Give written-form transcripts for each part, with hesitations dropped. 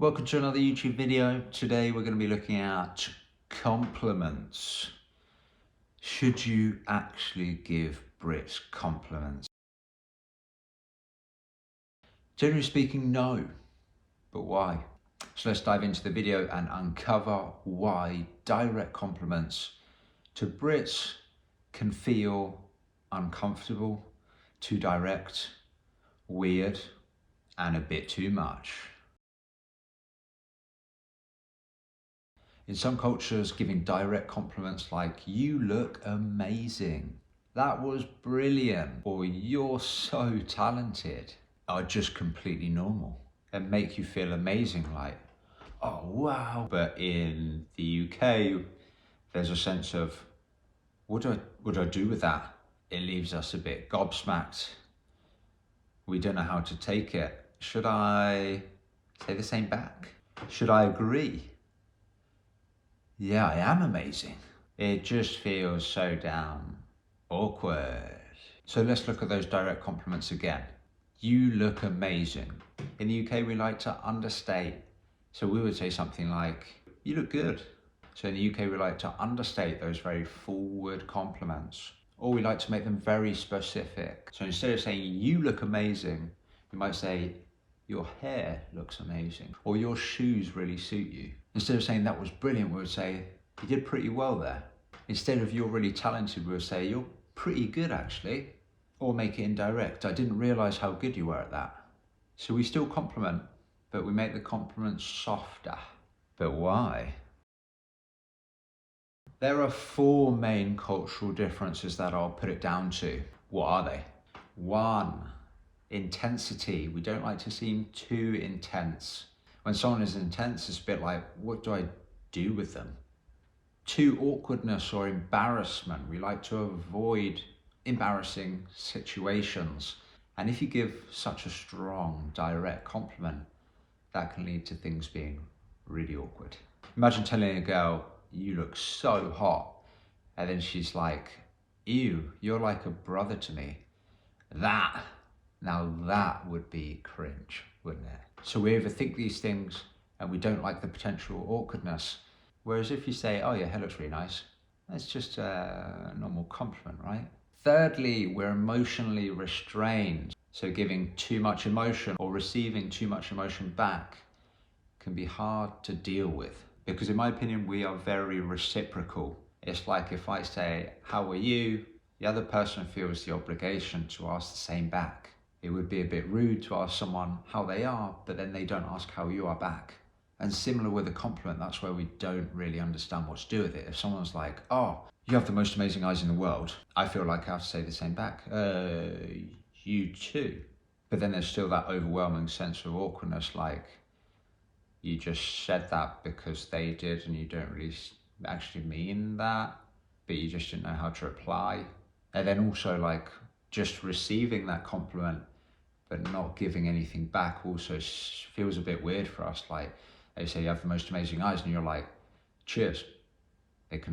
Welcome to another YouTube video. Today we're going to be looking at compliments. Should you actually give Brits compliments? Generally speaking, no. But why? So let's dive into the video and uncover why direct compliments to Brits can feel uncomfortable, too direct, weird, and a bit too much. In some cultures, giving direct compliments like, "You look amazing," "That was brilliant," or "You're so talented," are just completely normal and make you feel amazing, like, "Oh, wow." But in the UK, there's a sense of, what do I do with that? It leaves us a bit gobsmacked. We don't know how to take it. Should I say the same back? Should I agree? Yeah, I am amazing. It just feels so damn awkward. So let's look at those direct compliments again. You look amazing. In the UK, we like to understate. So we would say something like, you look good. So in the UK, we like to understate those very forward compliments, or we like to make them very specific. So instead of saying, you look amazing, we might say, your hair looks amazing, or your shoes really suit you. Instead of saying that was brilliant, we would say, you did pretty well there. Instead of you're really talented, we would say, you're pretty good actually. Or make it indirect, I didn't realize how good you were at that. So we still compliment, but we make the compliment softer. But why? There are four main cultural differences that I'll put it down to. What are they? 1, intensity. We don't like to seem too intense. When someone is intense, it's a bit like, what do I do with them? 2, awkwardness or embarrassment. We like to avoid embarrassing situations. And if you give such a strong, direct compliment, that can lead to things being really awkward. Imagine telling a girl, you look so hot, and then she's like, ew, you're like a brother to me. Now that would be cringe, wouldn't it? So we overthink these things and we don't like the potential awkwardness. Whereas if you say, oh, your hair looks really nice, that's just a normal compliment, right? Thirdly, we're emotionally restrained. So giving too much emotion or receiving too much emotion back can be hard to deal with. Because in my opinion, we are very reciprocal. It's like if I say, how are you? The other person feels the obligation to ask the same back. It would be a bit rude to ask someone how they are, but then they don't ask how you are back. And similar with a compliment, that's where we don't really understand what to do with it. If someone's like, oh, you have the most amazing eyes in the world, I feel like I have to say the same back. You too. But then there's still that overwhelming sense of awkwardness, like you just said that because they did and you don't really actually mean that, but you just didn't know how to reply. And then also like just receiving that compliment but not giving anything back also feels a bit weird for us. Like they say you have the most amazing eyes and you're like, cheers. It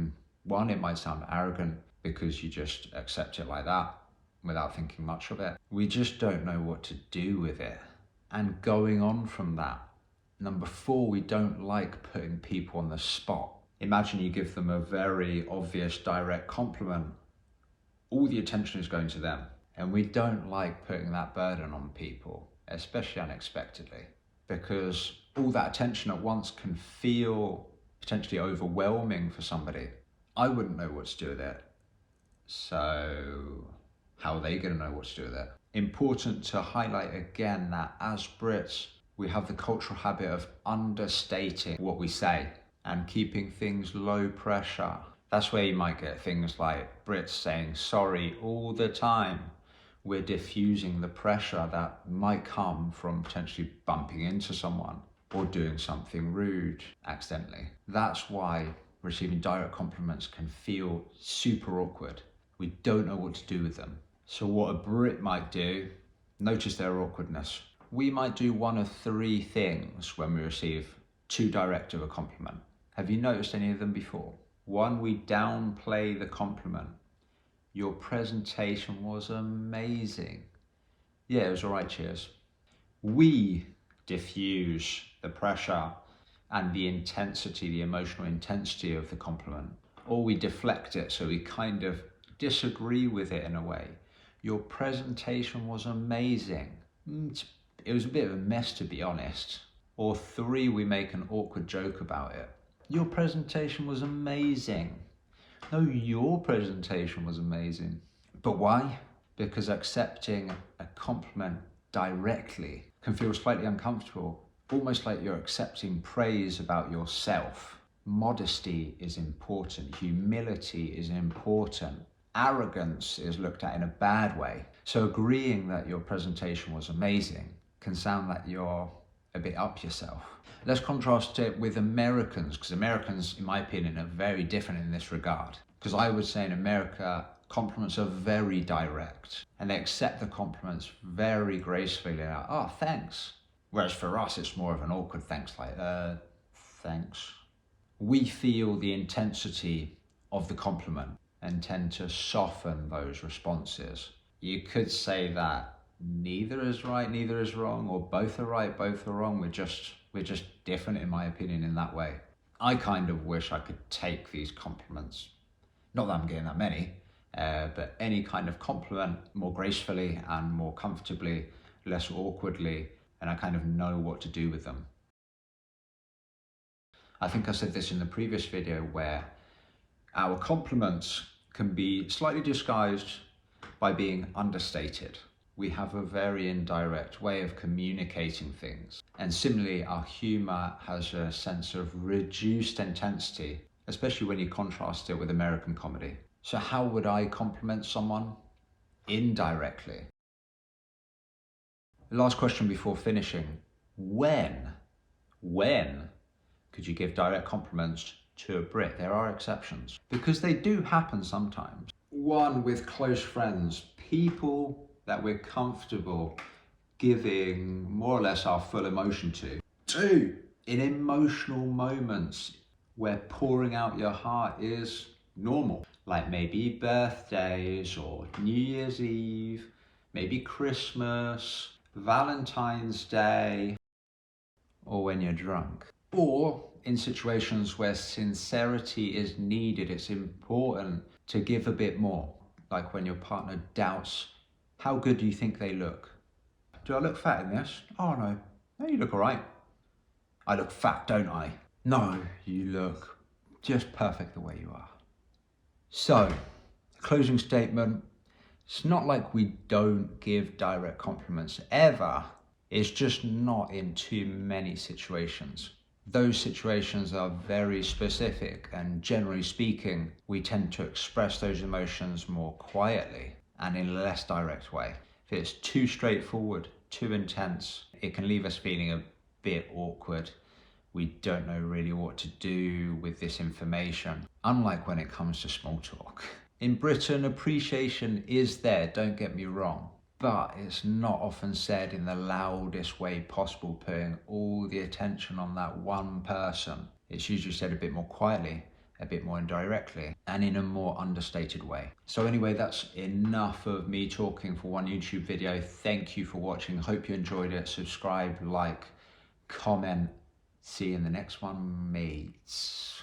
might sound arrogant because you just accept it like that without thinking much of it. We just don't know what to do with it. And going on from that, number 4, we don't like putting people on the spot. Imagine you give them a very obvious direct compliment. All the attention is going to them. And we don't like putting that burden on people, especially unexpectedly, because all that attention at once can feel potentially overwhelming for somebody. I wouldn't know what to do with it. So how are they going to know what to do with it? Important to highlight again that as Brits, we have the cultural habit of understating what we say and keeping things low pressure. That's where you might get things like Brits saying sorry all the time. We're diffusing the pressure that might come from potentially bumping into someone or doing something rude accidentally. That's why receiving direct compliments can feel super awkward. We don't know what to do with them. So what a Brit might do, notice their awkwardness. We might do one of 3 things when we receive too direct of a compliment. Have you noticed any of them before? 1, we downplay the compliment. Your presentation was amazing. Yeah, it was all right, cheers. We diffuse the pressure and the intensity, the emotional intensity of the compliment, or we deflect it, so we kind of disagree with it in a way. Your presentation was amazing. It was a bit of a mess, to be honest. Or 3, we make an awkward joke about it. Your presentation was amazing. No, your presentation was amazing. But why? Because accepting a compliment directly can feel slightly uncomfortable, almost like you're accepting praise about yourself. Modesty is important, humility is important, arrogance is looked at in a bad way. So agreeing that your presentation was amazing can sound like you're a bit up yourself. Let's contrast it with Americans, because Americans, in my opinion, are very different in this regard. Because I would say in America, compliments are very direct and they accept the compliments very gracefully, like, oh, thanks. Whereas for us, it's more of an awkward thanks, like, thanks. We feel the intensity of the compliment and tend to soften those responses. You could say that neither is right, neither is wrong, or both are right, both are wrong. We're just different, in my opinion, in that way. I kind of wish I could take these compliments, not that I'm getting that many, but any kind of compliment more gracefully and more comfortably, less awkwardly, and I kind of know what to do with them. I think I said this in the previous video, where our compliments can be slightly disguised by being understated. We have a very indirect way of communicating things. And similarly, our humour has a sense of reduced intensity, especially when you contrast it with American comedy. So how would I compliment someone? Indirectly. The last question before finishing: when could you give direct compliments to a Brit? There are exceptions, because they do happen sometimes. 1, with close friends, people that we're comfortable giving more or less our full emotion to. 2, in emotional moments where pouring out your heart is normal, like maybe birthdays or New Year's Eve, maybe Christmas, Valentine's Day, or when you're drunk. Or in situations where sincerity is needed, it's important to give a bit more, like when your partner doubts, how good do you think they look? Do I look fat in this? Oh no, you look all right. I look fat, don't I? No, you look just perfect the way you are. So, closing statement, it's not like we don't give direct compliments ever, it's just not in too many situations. Those situations are very specific, and generally speaking, we tend to express those emotions more quietly and in a less direct way. If it's too straightforward, too intense, it can leave us feeling a bit awkward. We don't know really what to do with this information, unlike when it comes to small talk. In Britain, appreciation is there, don't get me wrong, but it's not often said in the loudest way possible, putting all the attention on that one person. It's usually said a bit more quietly, a bit more indirectly, and in a more understated way. So anyway, that's enough of me talking for one YouTube video. Thank you for watching. Hope you enjoyed it. Subscribe, like, comment. See you in the next one, mates.